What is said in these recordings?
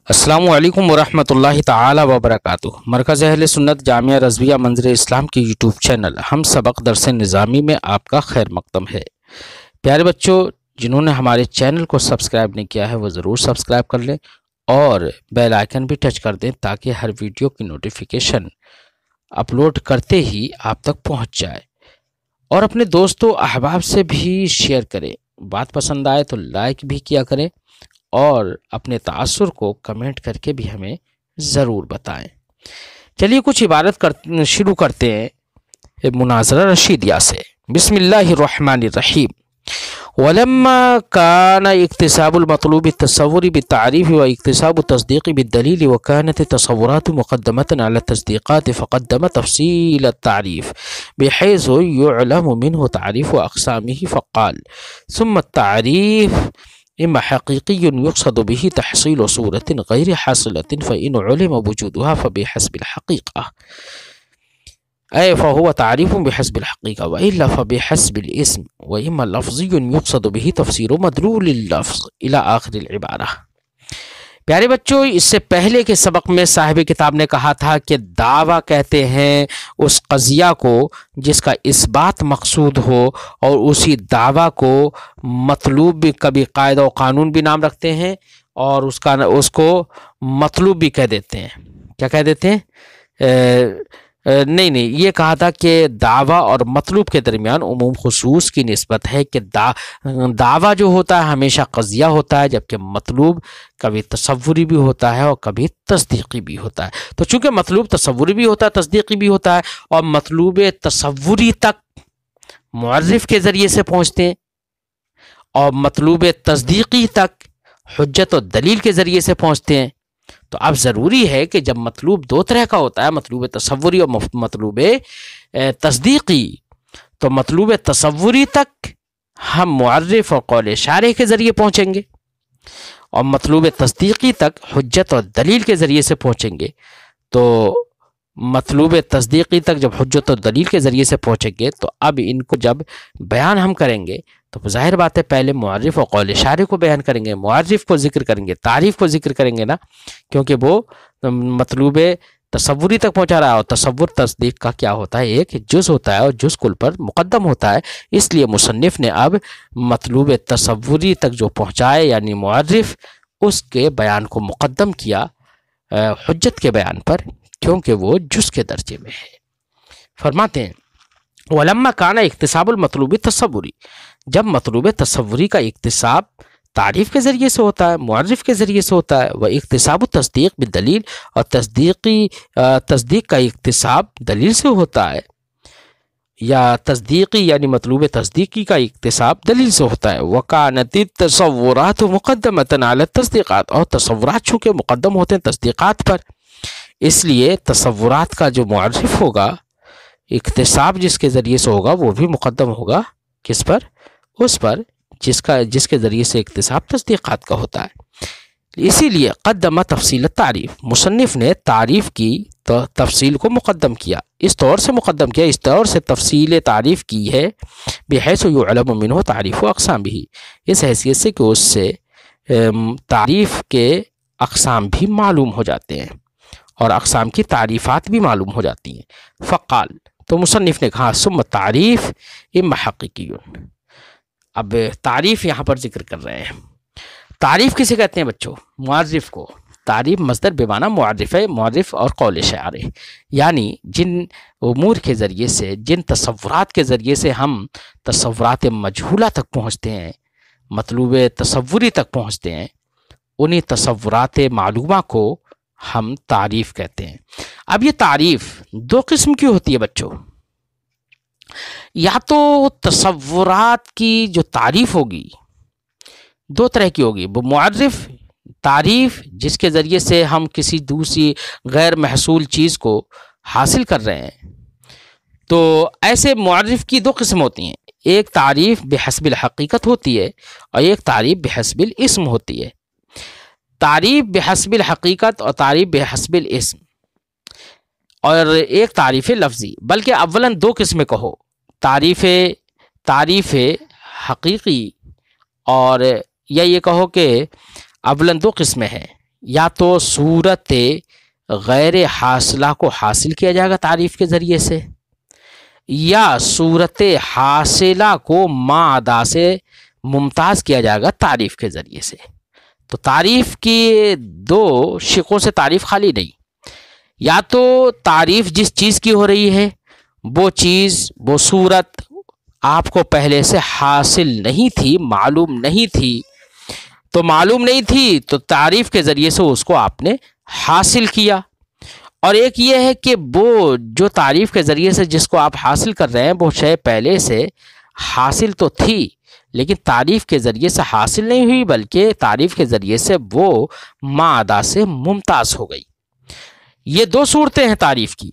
السلام علیکم ورحمۃ اللہ تعالی وبرکاتہ۔ مرکز اہل سنت جامعہ رضویہ منظر اسلام کی یوٹیوب چینل ہم سبق درس نظامی میں آپ کا خیر مقدم ہے۔ پیارے بچوں، جنہوں نے ہمارے چینل کو سبسکرائب نہیں کیا ہے وہ ضرور سبسکرائب کر لیں اور بیل آئیکن بھی ٹچ کر دیں تاکہ ہر ویڈیو کی نوٹیفیکیشن اپلوڈ کرتے ہی آپ تک پہنچ جائے، اور اپنے دوستوں احباب سے بھی شیئر کریں۔ بات پسند آئے تو لائک بھی کیا کریں اور اپنے تاثر کو کمنٹ کر کے بھی ہمیں ضرور بتائیں۔ چلیے کچھ عبارت شروع کرتے ہیں مناظرہ رشیدیہ سے۔ بسم اللہ الرحمن الرحیم۔ ولما كان اكتساب المطلوب التصور بالتعريف واكتساب التصديق بالدليل وكانت التصورات مقدمة على التصديقات فقدم تفصيل التعريف بحيث يعلم منه تعريف أقسامه فقال ثم التعريف إما حقيقي يقصد به تحصيل صورة غير حاصلة فإن علم وجودها فبحسب الحقيقة أي فهو تعريف بحسب الحقيقة وإلا فبحسب الاسم وإما لفظي يقصد به تفسير مدلول اللفظ إلى آخر العبارة۔ پیارے بچوں، اس سے پہلے کے سبق میں صاحب کتاب نے کہا تھا کہ دعویٰ کہتے ہیں اس قضیہ کو جس کا اثبات مقصود ہو، اور اسی دعویٰ کو مطلوب بھی کبھی قاعدہ و قانون بھی نام رکھتے ہیں اور اس کو مطلوب بھی کہہ دیتے ہیں۔ کیا کہہ دیتے ہیں؟ نہیں، یہ کہا تھا کہ دعویٰ اور مطلوب کے درمیان عموم خصوص کی نسبت ہے کہ دعویٰ جو ہوتا ہے ہمیشہ قضیہ ہوتا ہے، جبکہ مطلوب کبھی تصوری بھی ہوتا ہے اور کبھی تصدیقی بھی ہوتا ہے۔ تو چونکہ مطلوب تصوری بھی ہوتا ہے، تصدیقی بھی ہوتا ہے، اور مطلوب تصوری تک معرف کے ذریعے سے پہنچتے ہیں اور مطلوب تصدیقی تک حجت و دلیل کے ذریعے سے پہنچتے ہیں۔ تو اب ضروری ہے کہ جب مطلوب دو طرح کا ہوتا ہے، مطلوب تصوری اور مطلوب تصدیقی، تو مطلوب تصوری تک ہم معرف اور قول شارح کے ذریعے پہنچیں گے، اور مطلوب تصدیقی تک حجت اور دلیل کے ذریعے سے پہنچیں گے۔ تو مطلوب تصدیقی تک جب حجت اور دلیل کے ذریعے سے پہنچیں گے تو اب ان کو جب بیان ہم کریں گے تو ظاہر بات ہے پہلے معرف اور قول شارح کو بیان کریں گے، معرف کو ذکر کریں گے، تعریف کو ذکر کریں گے نا، کیونکہ وہ مطلوب تصوری تک پہنچا رہا ہے، اور تصور تصدیق کا کیا ہوتا ہے؟ ایک جز ہوتا ہے اور جز کل پر مقدم ہوتا ہے۔ اس لیے مصنف نے اب مطلوب تصوری تک جو پہنچائے یعنی معرف، اس کے بیان کو مقدم کیا حجت کے بیان پر، کیونکہ وہ جز کے درجے میں ہے۔ فرماتے ہیں وَلَمَّا كَانَ اِكْتِسَابُ الْمَطْلُوبِ تصوری، جب مطلوب تصوری کا اکتساب تعریف کے ذریعے سے ہوتا ہے، معرف کے ذریعے سے ہوتا ہے، وہ اکتساب التصدیق بالدلیل، اور تصدیق کا اکتساب دلیل سے ہوتا ہے، یا تصدیقی یعنی مطلوب تصدیقی کا اکتساب دلیل سے ہوتا ہے۔ وَكَانَتِ التَّصَوُّرَاتُ مُقَدَّمَةً عَلَى التَّصْدِيقَاتِ، اور تصورات چونکہ مقدم ہوتے ہیں تصدیقات پر، اس لیے تصورات کا جو معرف ہوگا، اکتساب جس کے ذریعے سے ہوگا، وہ بھی مقدم ہوگا کس پر؟ اس پر جس کے ذریعے سے اکتساب تصدیقات کا ہوتا ہے۔ اسی لیے قدم تفصیل التعریف، مصنف نے تعریف کی تفصیل کو مقدم کیا، اس طور سے مقدم کیا، اس طور سے تفصیل تعریف کی ہے بحیث یعلم منہ تعریف و اقسام بھی، اس حیثیت سے کہ اس سے تعریف کے اقسام بھی معلوم ہو جاتے ہیں اور اقسام کی تعریفات بھی معلوم ہو جاتی ہیں۔ فقال، تو مصنف نے کہا ثم تعریف اما حقیقی، اب تعریف یہاں پر ذکر کر رہے ہیں۔ تعریف کسے کہتے ہیں بچوں؟ معرف کو۔ تعریف مصدر بمعنی معرف ہے، معرف اور قول شارح، یعنی جن امور کے ذریعے سے، جن تصورات کے ذریعے سے ہم تصورات مجہولہ تک پہنچتے ہیں، مطلوب تصوری تک پہنچتے ہیں، انہی تصورات معلومہ کو ہم تعریف کہتے ہیں۔ اب یہ تعریف دو قسم کی ہوتی ہے بچوں، یا تو تصورات کی جو تعریف ہوگی دو طرح کی ہوگی، وہ معرف تعریف جس کے ذریعے سے ہم کسی دوسری غیر محصول چیز کو حاصل کر رہے ہیں، تو ایسے معرف کی دو قسم ہوتی ہیں، ایک تعریف بحسب الحقیقت ہوتی ہے اور ایک تعریف بحسب الاسم ہوتی ہے۔ تعریف بحسب الحقیقت اور تعریف بحسب الاسم، اور ایک تعریف لفظی، بلکہ اولاً دو قسمیں کہو، تعریف حقیقی، اور یا یہ کہو کہ اولاً دو قسمیں ہیں، یا تو صورت غیر حاصلہ کو حاصل کیا جائے گا تعریف کے ذریعے سے، یا صورت حاصلہ کو ما ادا سے ممتاز کیا جائے گا تعریف کے ذریعے سے۔ تو تعریف کی دو شقوں سے تعریف خالی نہیں، یا تو تعریف جس چیز کی ہو رہی ہے وہ چیز، وہ صورت آپ کو پہلے سے حاصل نہیں تھی، معلوم نہیں تھی، تو معلوم نہیں تھی تو تعریف کے ذریعے سے اس کو آپ نے حاصل کیا۔ اور ایک یہ ہے کہ وہ جو تعریف کے ذریعے سے جس کو آپ حاصل کر رہے ہیں وہ شے پہلے سے حاصل تو تھی لیکن تعریف کے ذریعے سے حاصل نہیں ہوئی، بلکہ تعریف کے ذریعے سے وہ ما ادا سے ممتاز ہو گئی۔ یہ دو صورتیں ہیں تعریف کی۔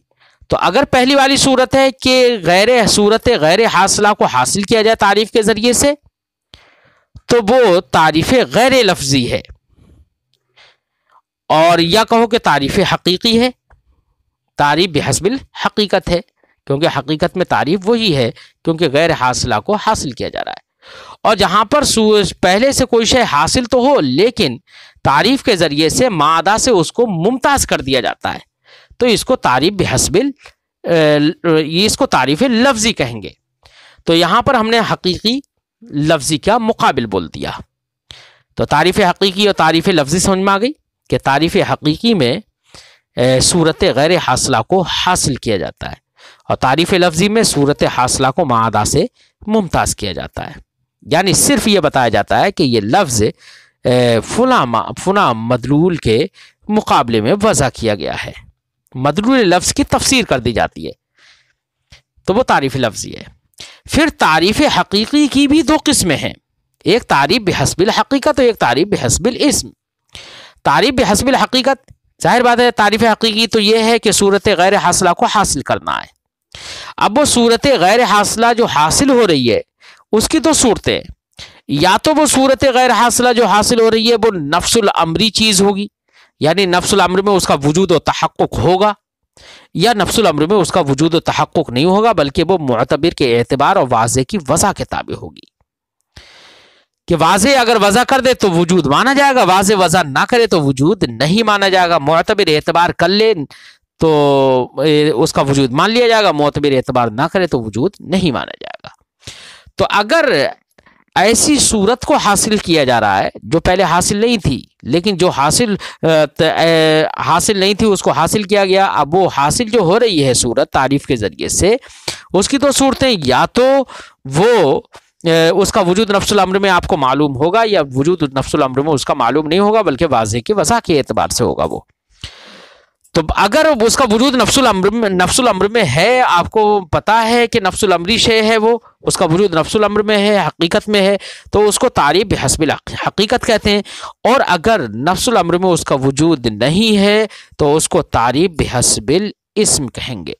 تو اگر پہلی والی صورت ہے کہ صورت غیر حاصلہ کو حاصل کیا جائے تعریف کے ذریعے سے، تو وہ تعریف غیر لفظی ہے، اور یا کہو کہ تعریف حقیقی ہے، تعریف بحسب الحقیقت ہے، کیونکہ حقیقت میں تعریف وہی ہے کیونکہ غیر حاصلہ کو حاصل کیا جا رہا ہے۔ اور جہاں پر پہلے سے کوئی شے حاصل تو ہو لیکن تعریف کے ذریعے سے مادہ سے اس کو ممتاز کر دیا جاتا ہے، تو اس کو تعریف بحسب اس کو تعریف لفظی کہیں گے۔ تو یہاں پر ہم نے حقیقی لفظی کا مقابل بول دیا۔ تو تعریف حقیقی اور تعریف لفظی سمجھ میں آ گئی کہ تعریف حقیقی میں صورت غیر حاصلہ کو حاصل کیا جاتا ہے، اور تعریف لفظی میں صورت حاصلہ کو معادہ سے ممتاز کیا جاتا ہے۔ یعنی صرف یہ بتایا جاتا ہے کہ یہ لفظ فلاں مدلول کے مقابلے میں وضع کیا گیا ہے، مدلول لفظ کی تفسیر کر دی جاتی ہے، تو وہ تعریف لفظی ہے۔ پھر تعریف حقیقی کی بھی دو قسمیں ہیں، ایک تعریف بحسب الحقیقت اور ایک تعریف بحسب الاسم۔ تعریف بحسب الحقیقت، ظاہر بات ہے تعریف حقیقی تو یہ ہے کہ صورت غیر حاصلہ کو حاصل کرنا ہے۔ اب وہ صورت غیر حاصلہ جو حاصل ہو رہی ہے اس کی دو صورتیں، یا تو وہ صورت غیر حاصلہ جو حاصل ہو رہی ہے وہ نفس الامری چیز ہوگی، یعنی نفس الامر میں اس کا وجود و تحقق ہوگا، یا نفس الامر میں اس کا وجود و تحقق نہیں ہوگا بلکہ وہ معتبر کے اعتبار اور واضح کی وضع کے تابع ہوگی، کہ واضح اگر وضع کر دے تو وجود مانا جائے گا، واضح وضع نہ کرے تو وجود نہیں مانا جائے گا، معتبر اعتبار کر لے تو اس کا وجود مان لیا جائے گا، معتبر اعتبار نہ کرے تو وجود نہیں مانا جائے گا۔ تو اگر ایسی صورت کو حاصل کیا جا رہا ہے جو پہلے حاصل نہیں تھی، لیکن جو حاصل نہیں تھی اس کو حاصل کیا گیا، اب وہ حاصل جو ہو رہی ہے صورت تعریف کے ذریعے سے، اس کی دو صورتیں، یا تو وہ اس کا وجود نفس الامر میں آپ کو معلوم ہوگا، یا وجود نفس الامر میں اس کا معلوم نہیں ہوگا بلکہ واضح کی وضع کے اعتبار سے ہوگا وہ۔ تو اگر اس کا وجود نفس الامر میں ہے، آپ کو پتا ہے کہ نفس الامری شے ہے، وہ اس کا وجود نفس الامر میں ہے، حقیقت میں ہے، تو اس کو تعریف بحسب الحقیقت کہتے ہیں۔ اور اگر نفس الامر میں اس کا وجود نہیں ہے تو اس کو تعریف بحسب الاسم کہیں گے۔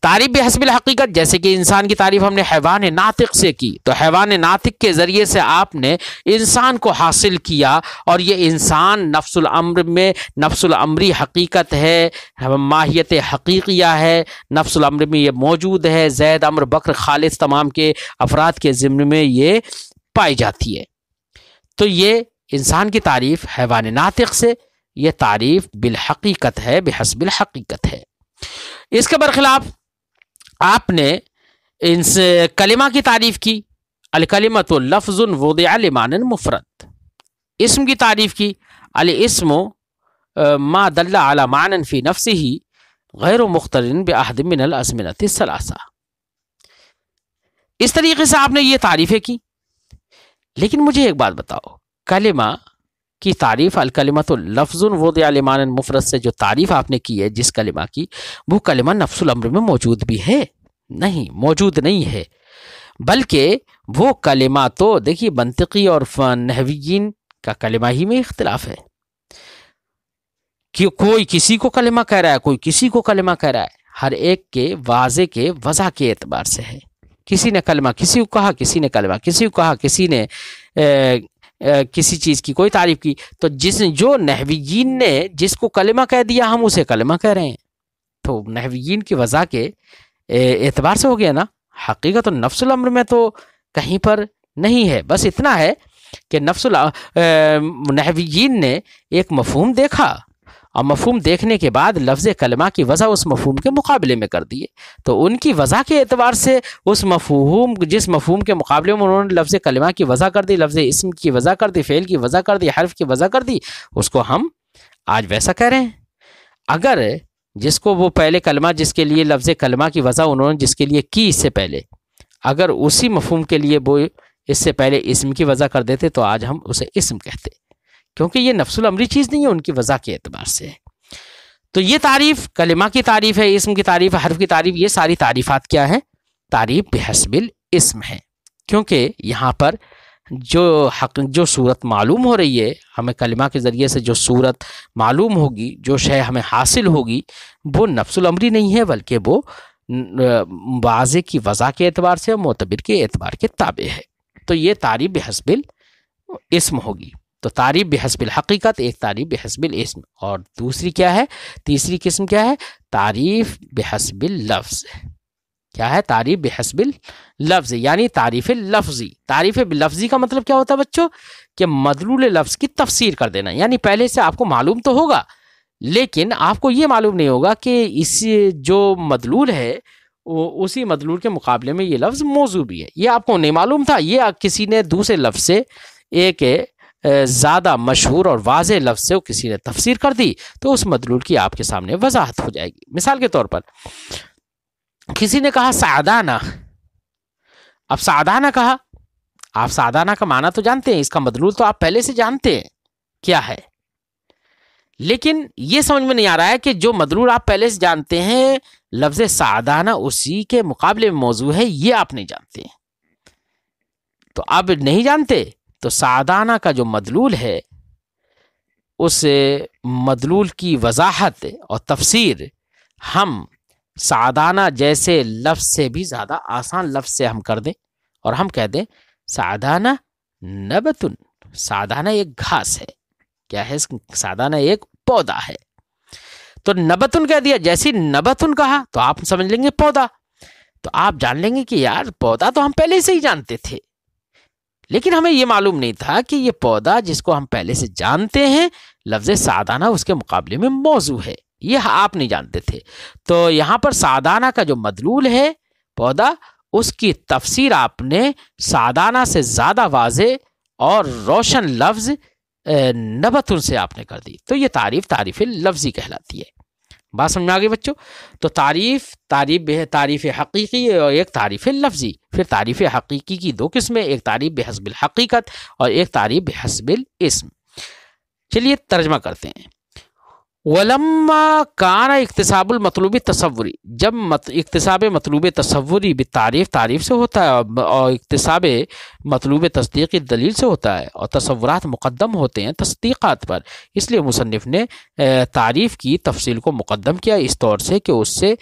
تعریف بحسب الحقیقت، جیسے کہ انسان کی تعریف ہم نے حیوان ناطق سے کی، تو حیوان ناطق کے ذریعے سے آپ نے انسان کو حاصل کیا، اور یہ انسان نفس الامر میں نفس الامری حقیقت ہے، ماہیت حقیقیہ ہے، نفس الامر میں یہ موجود ہے، زید عمرو بکر خالد تمام کے افراد کے ضمن میں یہ پائی جاتی ہے۔ تو یہ انسان کی تعریف حیوان ناطق سے، یہ تعریف بالحقیقت ہے، بحسب الحقیقت ہے۔ اس کے برخلاف آپ نے ان سے کلمہ کی تعریف کی، الکلمۃ لفظ وضع لمعنی مفرد۔ اسم کی تعریف کی، الاسم ما دل علی معنی فی نفسہ غیر مقترن باحد من الازمنۃ الثلاثہ۔ اس طریقے سے آپ نے یہ تعریفیں کی۔ لیکن مجھے ایک بات بتاؤ، کلمہ کی تعریف الکلمۃ لفظ وضع لمعنی مفرد سے جو تعریف آپ نے کی ہے جس کلمہ کی، وہ کلمہ نفس الامر میں موجود بھی ہے؟ نہیں، موجود نہیں ہے، بلکہ وہ کلمہ تو دیکھیے منطقی اور نحویین کا کلمہ ہی میں اختلاف ہے، کہ کوئی کسی کو کلمہ کہہ رہا ہے، کوئی کسی کو کلمہ کہہ رہا ہے، ہر ایک کے واضح کے وضع کے اعتبار سے ہے۔ کسی نے کلمہ کسی کو کہا، کسی نے کلمہ کسی کو کہا، کسی نے کسی چیز کی کوئی تعریف کی، تو جو نحویین نے جس کو کلمہ کہہ دیا ہم اسے کلمہ کہہ رہے ہیں، تو نحویین کی وضع کے اعتبار سے ہو گیا نا۔ حقیقت نفس الامر میں تو کہیں پر نہیں ہے، بس اتنا ہے کہ نحویین نے ایک مفہوم دیکھا اور مفہوم دیکھنے کے بعد لفظ کلمہ کی وضع اس مفہوم کے مقابلے میں کر دیے، تو ان کی وضع کے اعتبار سے اس مفہوم جس مفہوم کے مقابلے میں انہوں نے لفظ کلمہ کی وضع کر دی، لفظ اسم کی وضع کر دی، فعل کی وضع کر دی، حرف کی وضع کر دی، اس کو ہم آج ویسا کہہ رہے ہیں۔ اگر جس کو وہ پہلے کلمہ جس کے لیے لفظ کلمہ کی وضع انہوں نے جس کے لیے کی اس سے پہلے، اگر اسی مفہوم کے لیے وہ اس سے پہلے اسم کی وضع کر دیتے تو آج ہم اسے اسم کہتے، کیونکہ یہ نفس الامری چیز نہیں ہے، ان کی وضع کے اعتبار سے ہے۔ تو یہ تعریف کلمہ کی تعریف ہے، اسم کی تعریف ہے، حرف کی تعریف، یہ ساری تعریفات کیا ہیں؟ تعریف بحسب الاسم ہے، کیونکہ یہاں پر جو صورت معلوم ہو رہی ہے ہمیں کلمہ کے ذریعے سے، جو صورت معلوم ہوگی، جو شے ہمیں حاصل ہوگی، وہ نفس الامری نہیں ہے، بلکہ وہ واضح کی وضع کے اعتبار سے، معتبر کے اعتبار کے تابع ہے۔ تو یہ تعریف بحسب الاسم ہوگی۔ تو تعریف بحسب الحقیقت ایک تعریف بحسب الاسم، اور دوسری کیا ہے؟ تیسری قسم کیا ہے؟ تعریف بحسب اللفظ۔ کیا ہے؟ تعریف بحسب اللفظ، یعنی تعریف لفظی۔ تعریف لفظی کا مطلب کیا ہوتا ہے بچوں؟ کہ مدلول لفظ کی تفسیر کر دینا، یعنی پہلے سے آپ کو معلوم تو ہوگا لیکن آپ کو یہ معلوم نہیں ہوگا کہ اس جو مدلول ہے اسی مدلول کے مقابلے میں یہ لفظ موضوع بھی ہے، یہ آپ کو نہیں معلوم تھا، یہ کسی نے دوسرے لفظ سے ایک زیادہ مشہور اور واضح لفظ سے کسی نے تفسیر کر دی، تو اس مدلول کی آپ کے سامنے وضاحت ہو جائے گی۔ مثال کے طور پر کسی نے کہا سعدانہ، اب سعدانہ کہا، آپ سعدانہ کا معنی تو جانتے ہیں، اس کا مدلول تو آپ پہلے سے جانتے ہیں کیا ہے، لیکن یہ سمجھ میں نہیں آ رہا ہے کہ جو مدلول آپ پہلے سے جانتے ہیں لفظ سعدانہ اسی کے مقابلے میں موضوع ہے، یہ آپ نہیں جانتے ہیں۔ تو اب نہیں جانتے تو سعدانہ کا جو مدلول ہے اس مدلول کی وضاحت اور تفسیر ہم سعدانہ جیسے لفظ سے بھی زیادہ آسان لفظ سے ہم کر دیں، اور ہم کہہ دیں سعدانہ نبتن، سعدانہ ایک گھاس ہے۔ کیا ہے؟ سعدانہ ایک پودا ہے۔ تو نبتن کہہ دیا، جیسی نبتن کہا تو آپ سمجھ لیں گے پودا، تو آپ جان لیں گے کہ یار پودا تو ہم پہلے سے ہی جانتے تھے، لیکن ہمیں یہ معلوم نہیں تھا کہ یہ پودا جس کو ہم پہلے سے جانتے ہیں لفظ سعدانہ اس کے مقابلے میں موضوع ہے، یہ آپ نہیں جانتے تھے۔ تو یہاں پر سعدانہ کا جو مدلول ہے پودا، اس کی تفسیر آپ نے سعدانہ سے زیادہ واضح اور روشن لفظ نبتن سے آپ نے کر دی، تو یہ تعریف لفظی کہلاتی ہے۔ بات سمجھ میں آ گئی بچوں؟ تو تعریف حقیقی اور ایک تعریف لفظی۔ پھر تعریف حقیقی کی دو قسمیں، ایک تعریف بحسب الحقیقت اور ایک تعریف بحسب الاسم۔ چلیے ترجمہ کرتے ہیں۔ وَلَمَّا كَانَ اكتساب المطلوب تصوری، جب اکتساب مطلوب تصوری بالتعریف تعریف سے ہوتا ہے اور اکتساب مطلوب تصدیقی دلیل سے ہوتا ہے، اور تصورات مقدم ہوتے ہیں تصدیقات پر، اس لیے مصنف نے تعریف کی تفصیل کو مقدم کیا اس طور سے کہ اس سے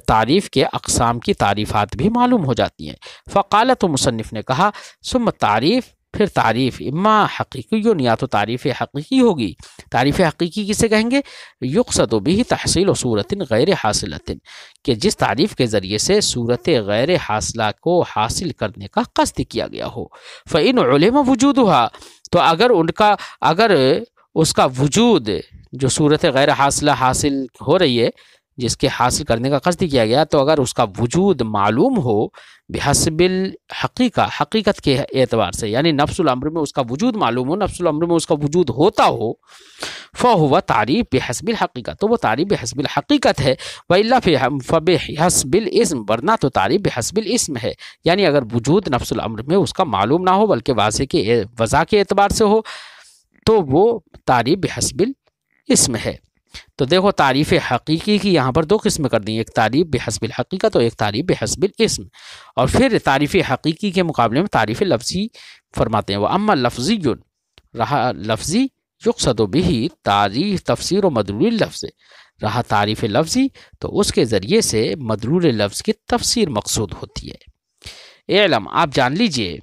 تعریف کے اقسام کی تعریفات بھی معلوم ہو جاتی ہیں۔ فقال، تو مصنف نے کہا، ثم تعریف، پھر تعریف اما حقیقی، یا تو تعریف حقیقی ہوگی۔ تعریف حقیقی کسے کہیں گے؟ یقصد به تحصیل صورت غیر حاصلۃ، کہ جس تعریف کے ذریعے سے صورت غیر حاصلہ کو حاصل کرنے کا قصد کیا گیا ہو۔ فإن علم وجودها، تو اگر اس کا وجود، جو صورت غیر حاصلہ حاصل ہو رہی ہے جس کے حاصل کرنے کا قصد کیا گیا، تو اگر اس کا وجود معلوم ہو بحسب الحقیقہ، حقیقت کے اعتبار سے، یعنی نفس الامر میں اس کا وجود معلوم ہو، نفس الامر میں اس کا وجود ہوتا ہو، فہو تعریف بحسب الحقیقہ، تو وہ تعریف بحسب الحقیقت ہے۔ وَإِلَّا فَبِحَسْبِ الْإِسْمِ، ورنہ تو تعریف بحسب الاسم ہے، یعنی اگر وجود نفس الامر میں اس کا معلوم نہ ہو بلکہ وضع کے اعتبار سے ہو، تو وہ تعریف بحسب الاسم ہے۔ تو دیکھو تعریف حقیقی کی یہاں پر دو قسم کر دی، ایک تعریف بحسب الحقیقت اور ایک تعریف بحسب الاسم، اور پھر تعریف حقیقی کے مقابلے میں تعریف لفظی فرماتے ہیں۔ وَأَمَّا لَفْظِيٌّ، رہا لفظی، یقصد بہ تعریف تفسیر و مدلول اللفظ، رہا تعریف لفظی تو اس کے ذریعے سے مدلول لفظ کی تفسیر مقصود ہوتی ہے۔ اعلم، آپ جان لیجئے،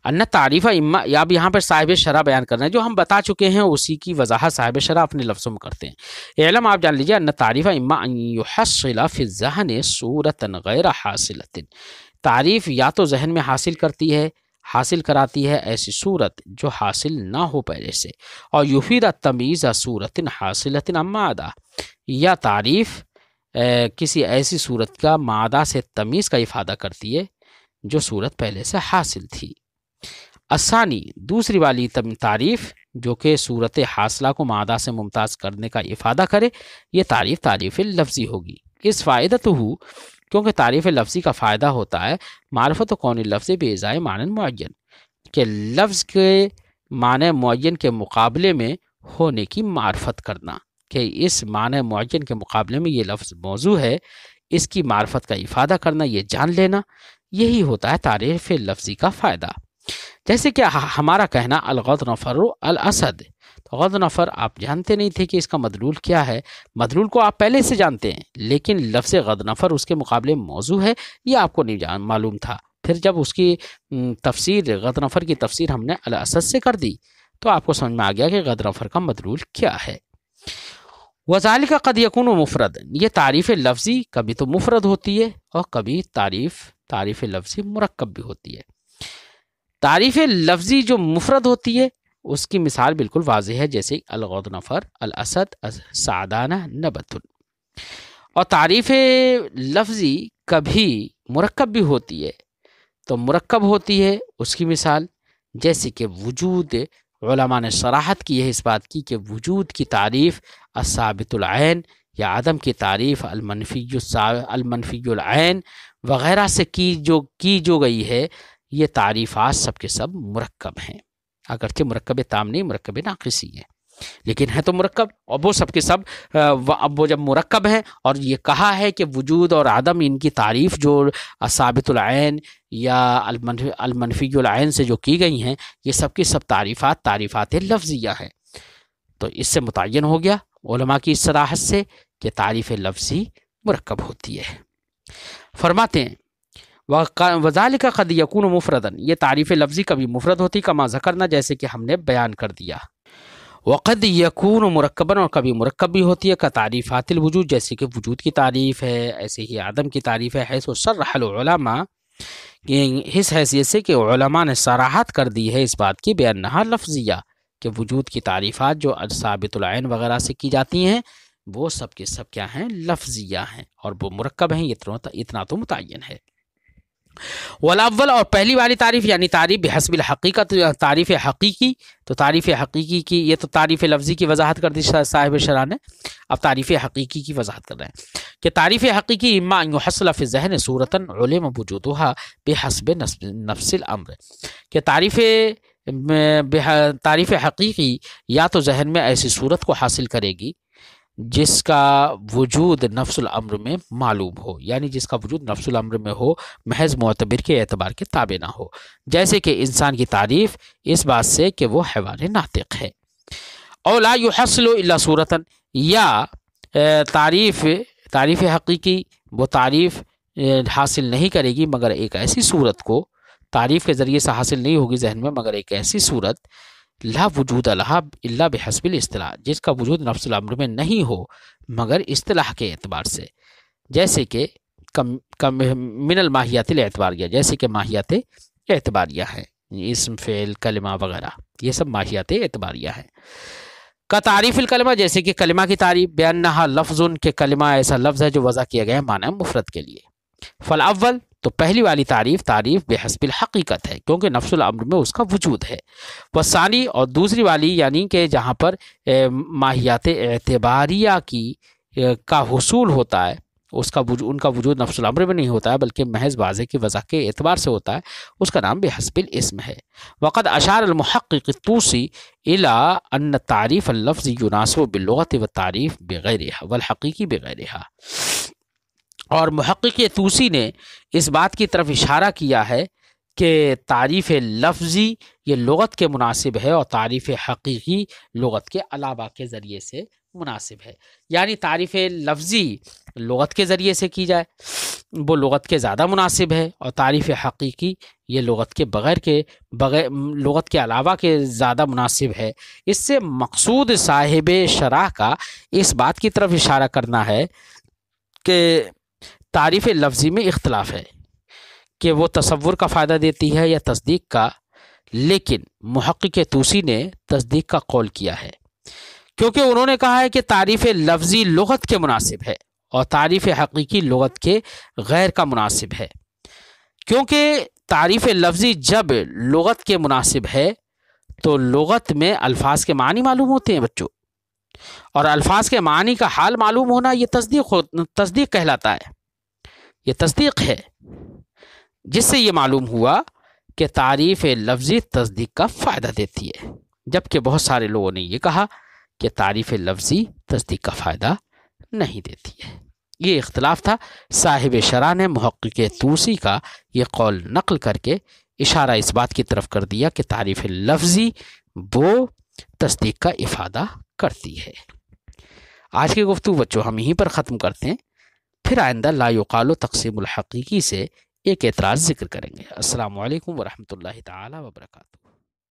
ان تعریف اما، یا اب یہاں پر صاحب شرح بیان کرنا ہے، جو ہم بتا چکے ہیں اسی کی وضاحت صاحب شرح اپنے لفظوں میں کرتے ہیں۔ اعلم، آپ جان لیجئے، ان تعریف اما ان یحصل فی الذہن صورتا غیر حاصلۃ، تعریف یا تو ذہن میں حاصل کرتی ہے حاصل کراتی ہے ایسی صورت جو حاصل نہ ہو پہلے سے، اور یفید التمییز صورت حاصلۃ عما عدا، یا تعریف کسی ایسی صورت کا مادہ سے تمیز کا افادہ کرتی ہے جو صورت پہلے سے حاصل تھی۔ الثانی، دوسری والی تعریف جو کہ صورت حاصلہ کو مادہ سے ممتاز کرنے کا افادہ کرے، یہ تعریف لفظی ہوگی۔ اس فائدہ ہو، کیونکہ تعریف لفظی کا فائدہ ہوتا ہے معرفت کون لفظ بے ازائے معنی معین، کہ لفظ کے معنی معین کے مقابلے میں ہونے کی معرفت کرنا، کہ اس معنی معین کے مقابلے میں یہ لفظ موضوع ہے، اس کی معرفت کا افادہ کرنا، یہ جان لینا، یہی ہوتا ہے تعریف لفظی کا فائدہ۔ جیسے کہ ہمارا کہنا الغضنفر الاسد، تو غضنفر آپ جانتے نہیں تھے کہ اس کا مدلول کیا ہے، مدلول کو آپ پہلے سے جانتے ہیں، لیکن لفظ غضنفر اس کے مقابلے میں موضوع ہے، یہ آپ کو نہیں معلوم تھا۔ پھر جب اس کی تفسیر، غضنفر کی تفسیر ہم نے الاسد سے کر دی تو آپ کو سمجھ میں آ گیا کہ غضنفر کا مدلول کیا ہے۔ وذالک قد یکون مفرد، یہ تعریف لفظی کبھی تو مفرد ہوتی ہے اور کبھی تعریف لفظی مرکب بھی ہوتی ہے۔ تعریف لفظی جو مفرد ہوتی ہے اس کی مثال بالکل واضح ہے، جیسے الغضنفر الاسد سعدانہ نبت، اور تعریف لفظی کبھی مرکب بھی ہوتی ہے، تو مرکب ہوتی ہے اس کی مثال جیسے کہ وجود، علماء نے صراحت کی ہے اس بات کی کہ وجود کی تعریف الثابت العین یا عدم کی تعریف المنفی العین وغیرہ سے کی جو گئی ہے، یہ تعریفات سب کے سب مرکب ہیں، اگرچہ مرکب تام نہیں، مرکب ناقصی ہے، لیکن ہے تو مرکب، اور وہ سب کے سب اب وہ جب مرکب ہیں اور یہ کہا ہے کہ وجود اور عدم ان کی تعریف جو ثابت العین یا المنفی العین سے جو کی گئی ہیں، یہ سب کی سب تعریفات لفظیہ ہیں، تو اس سے متعین ہو گیا علماء کی صراحت سے کہ تعریف لفظی مرکب ہوتی ہے۔ فرماتے ہیں وذالک قد یکون مفردن، یہ تعریف لفظی کبھی مفرد ہوتی کما ذکرنا، جیسے کہ ہم نے بیان کر دیا، وقد یکون مرکبن، اور کبھی مرکب بھی ہوتی ہے، کا تعریفات الوجود، جیسے کہ وجود کی تعریف ہے، ایسے ہی عدم کی تعریف ہے، حیث صرح العلماء، اس حیثیت سے کہ علماء نے صراحت کر دی ہے اس بات کی بانہا لفظیہ، کہ وجود کی تعریفات جو ثابت العین وغیرہ سے کی جاتی ہیں وہ سب کے سب کیا ہیں، لفظیہ ہیں، اور وہ مرکب ہیں، اتنا تو متعین ہے۔ والاول، اور پہلی والی تعریف یعنی تعریف بحسب الحقیقت، تعریف حقیقی، تو تعریف حقیقی کی، یہ تو تعریف لفظی کی وضاحت کر دی صاحب شرح نے، اب تعریف حقیقی کی وضاحت کر رہے ہیں کہ تعریف حقیقی اما ان يحصل فی الذہن صورتا علم وجودها بحسب نفس الامر، کہ تعریف حقیقی یا تو ذہن میں ایسی صورت کو حاصل کرے گی جس کا وجود نفس الامر میں معلوم ہو، یعنی جس کا وجود نفس الامر میں ہو، محض معتبر کے اعتبار کے تابع نہ ہو، جیسے کہ انسان کی تعریف اس بات سے کہ وہ حیوان ناطق ہے۔ او لا يحصل الا صورتا، یا تعریف حقیقی وہ تعریف حاصل نہیں کرے گی مگر ایک ایسی صورت کو، تعریف کے ذریعے سے حاصل نہیں ہوگی ذہن میں مگر ایک ایسی صورت لا وجود لہا الا بحسب الاصطلاح، جس کا وجود نفس الامر میں نہیں ہو مگر اصطلاح کے اعتبار سے، جیسے کہ من الماہیات الاعتباریہ، جیسے کہ ماہیات اعتباریہ ہیں، اسم فعل کلمہ وغیرہ، یہ سب ماہیات اعتباریہ ہیں۔ کا تعریف الکلمہ، جیسے کہ کلمہ کی تعریف بانہا لفظ، کہ کلمہ ایسا لفظ ہے جو وضع کیا گیا ہے معنی مفرد کے لیے۔ فالاول، تو پہلی والی تعریف بحسب الحقیقت ہے کیونکہ نفس الامر میں اس کا وجود ہے، والثانی، اور دوسری والی یعنی کہ جہاں پر ماہیات اعتباریہ کا حصول ہوتا ہے، ان کا وجود نفس الامر میں نہیں ہوتا ہے بلکہ محض واضح کی وضع کے اعتبار سے ہوتا ہے، اس کا نام بحسب الاسم ہے۔ وقد اشار المحقق الطوسی الى ان تعریف اللفظ يناسب باللغة والتعریف بغیرها والحقیقی بغیرها، اور محقق طوسی نے اس بات کی طرف اشارہ کیا ہے کہ تعریف لفظی یہ لغت کے مناسب ہے اور تعریف حقیقی لغت کے علاوہ کے ذریعے سے مناسب ہے، یعنی تعریف لفظی لغت کے ذریعے سے کی جائے وہ لغت کے زیادہ مناسب ہے، اور تعریف حقیقی یہ لغت کے بغیر لغت کے علاوہ کے زیادہ مناسب ہے۔ اس سے مقصود صاحب شرح کا اس بات کی طرف اشارہ کرنا ہے کہ تعریف لفظی میں اختلاف ہے، کہ وہ تصور کا فائدہ دیتی ہے یا تصدیق کا، لیکن محقق طوسی نے تصدیق کا قول کیا ہے، کیونکہ انہوں نے کہا ہے کہ تعریف لفظی لغت کے مناسب ہے اور تعریف حقیقی لغت کے غیر کا مناسب ہے۔ کیونکہ تعریف لفظی جب لغت کے مناسب ہے تو لغت میں الفاظ کے معنی معلوم ہوتے ہیں بچوں، اور الفاظ کے معنی کا حال معلوم ہونا یہ تصدیق کہلاتا ہے، یہ تصدیق ہے، جس سے یہ معلوم ہوا کہ تعریف لفظی تصدیق کا فائدہ دیتی ہے، جبکہ بہت سارے لوگوں نے یہ کہا کہ تعریف لفظی تصدیق کا فائدہ نہیں دیتی ہے۔ یہ اختلاف تھا۔ صاحب شرح نے محقق طوسی کا یہ قول نقل کر کے اشارہ اس بات کی طرف کر دیا کہ تعریف لفظی وہ تصدیق کا افادہ کرتی ہے۔ آج کی گفتگو بچوں ہم یہیں پر ختم کرتے ہیں، پھر آئندہ لا یقال تقسیم الحقیقی سے ایک اعتراض ذکر کریں گے۔ السلام علیکم ورحمۃ اللہ تعالی وبرکاتہ۔